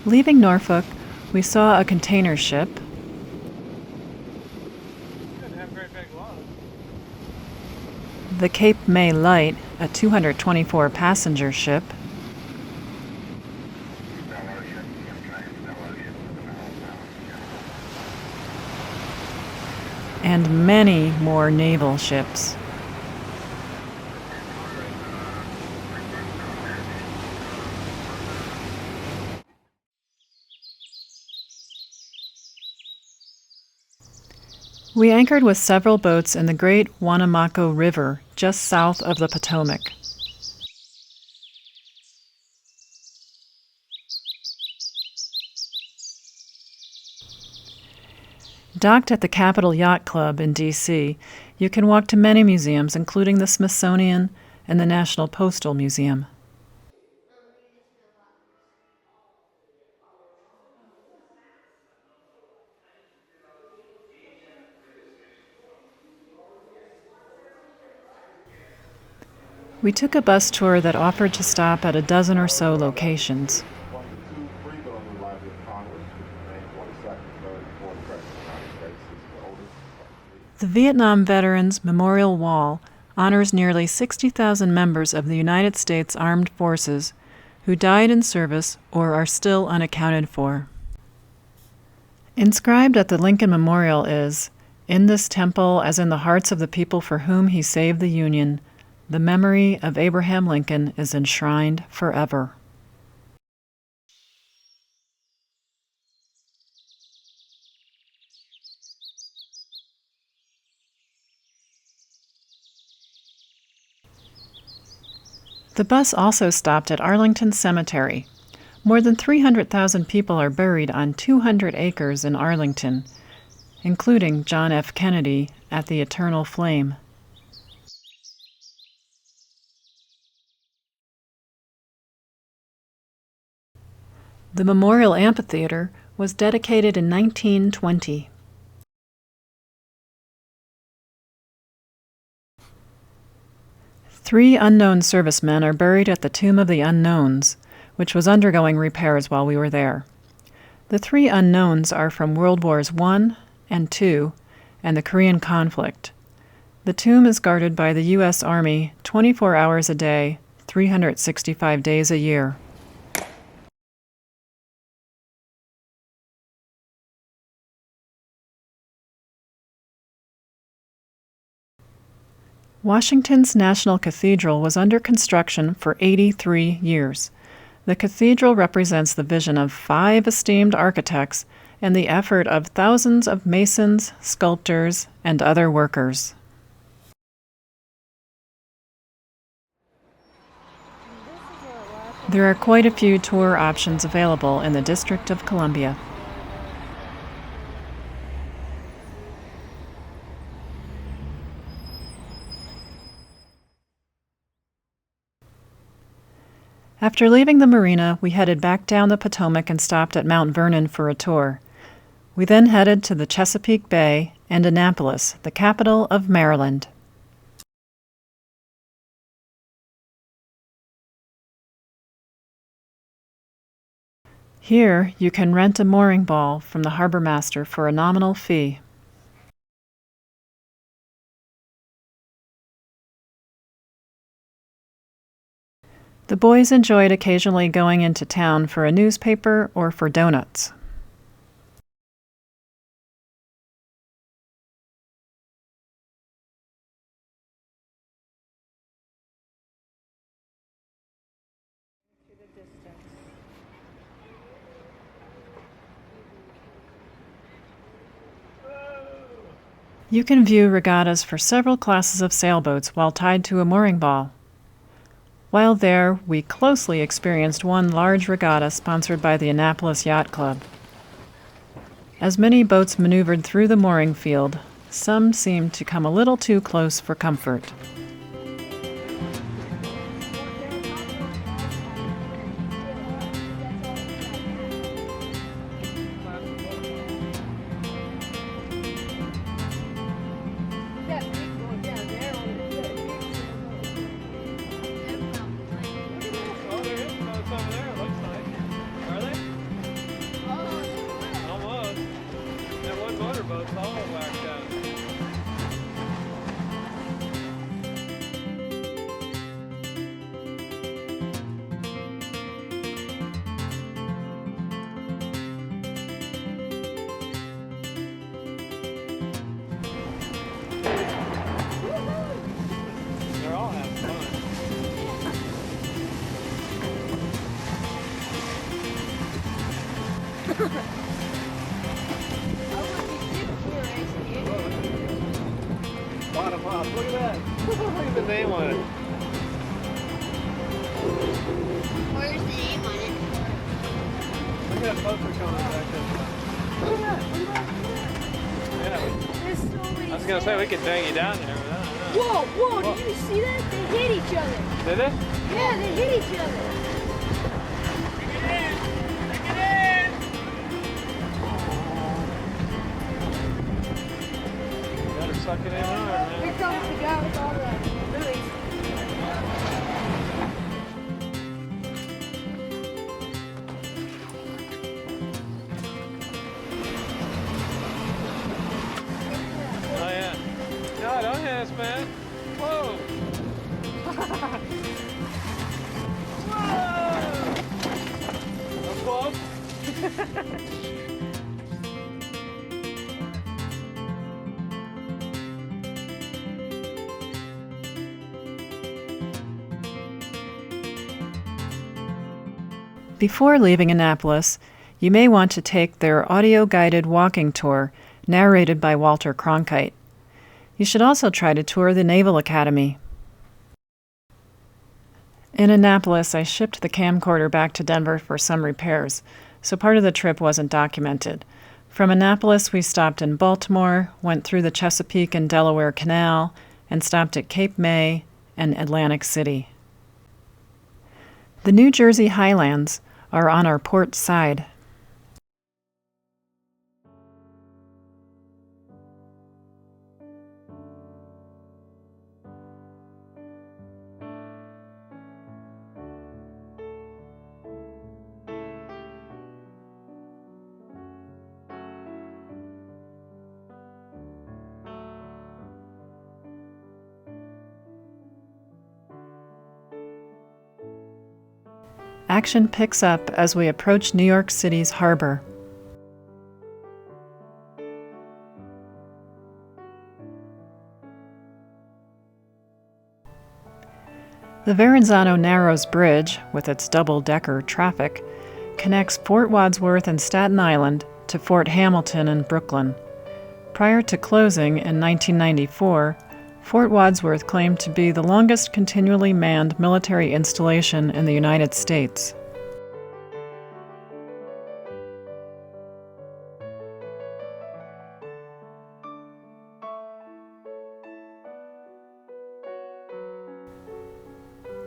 Leaving Norfolk, we saw a container ship, the Cape May Light, a 224-passenger ship, and many more naval ships. We anchored with several boats in the great Wanamaka River, just south of the Potomac. Docked at the Cathedral Yacht Club in DC, you can walk to many museums, including the Smithsonian and the National Postal Museum. We took a bus tour that offered to stop at a dozen or so locations. The Vietnam Veterans Memorial Wall honors nearly 60,000 members of the United States Armed Forces who died in service or are still unaccounted for. Inscribed at the Lincoln Memorial is, "In this temple, as in the hearts of the people for whom he saved the Union, the memory of Abraham Lincoln is enshrined forever." The bus also stopped at Arlington Cemetery. More than 300,000 people are buried on 200 acres in Arlington, including John F. Kennedy at the Eternal Flame. The Memorial Amphitheater was dedicated in 1920. Three unknown servicemen are buried at the Tomb of the Unknowns, which was undergoing repairs while we were there. The three unknowns are from World Wars I and II and the Korean conflict. The tomb is guarded by the U.S. Army 24 hours a day, 365 days a year. Washington's National Cathedral was under construction for 83 years. The cathedral represents the vision of 5 esteemed architects and the effort of thousands of masons, sculptors, and other workers. There are quite a few tour options available in the District of Columbia. After leaving the marina, we headed back down the Potomac and stopped at Mount Vernon for a tour. We then headed to the Chesapeake Bay and Annapolis, the capital of Maryland. Here, you can rent a mooring ball from the harbor master for a nominal fee. The boys enjoyed occasionally going into town for a newspaper or for donuts. You can view regattas for several classes of sailboats while tied to a mooring ball. While there, we closely experienced one large regatta sponsored by the Annapolis Yacht Club. As many boats maneuvered through the mooring field, some seemed to come a little too close for comfort. Bottom up. Look at that. Look at the name on it. Where's the name on it? Look at that poster coming back there. Look at that. Yeah. There's so many. I was gonna say we could drag you down there, but I don't know. Whoa, did you see that? They hit each other. Did it? Yeah, they hit each other. Better suck it in hard, man. Here comes the guy with all the lilies. Oh yeah. No, don't hit us, man. Whoa. Whoa. Close. Before leaving Annapolis, you may want to take their audio-guided walking tour, narrated by Walter Cronkite. You should also try to tour the Naval Academy. In Annapolis, I shipped the camcorder back to Denver for some repairs, so part of the trip wasn't documented. From Annapolis, we stopped in Baltimore, went through the Chesapeake and Delaware Canal, and stopped at Cape May and Atlantic City. The New Jersey Highlands are on our port side. Action picks up as we approach New York City's harbor. The Verranzano-Narrows Bridge, with its double-decker traffic, connects Fort Wadsworth and Staten Island to Fort Hamilton in Brooklyn. Prior to closing in 1994, Fort Wadsworth claimed to be the longest continually manned military installation in the United States.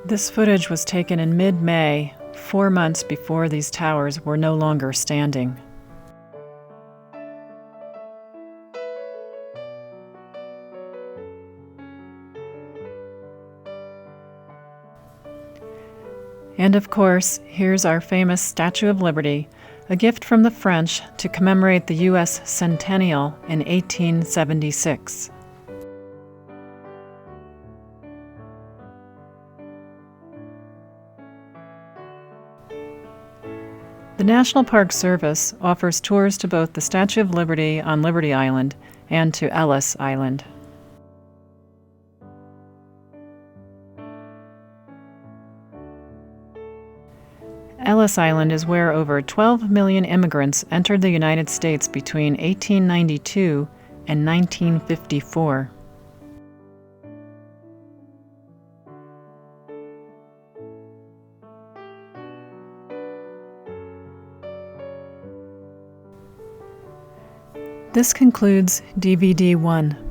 This footage was taken in mid-May, 4 months before these towers were no longer standing. And of course, here's our famous Statue of Liberty, a gift from the French to commemorate the U.S. centennial in 1876. The National Park Service offers tours to both the Statue of Liberty on Liberty Island and to Ellis Island. Ellis Island is where over 12 million immigrants entered the United States between 1892 and 1954. This concludes DVD 1.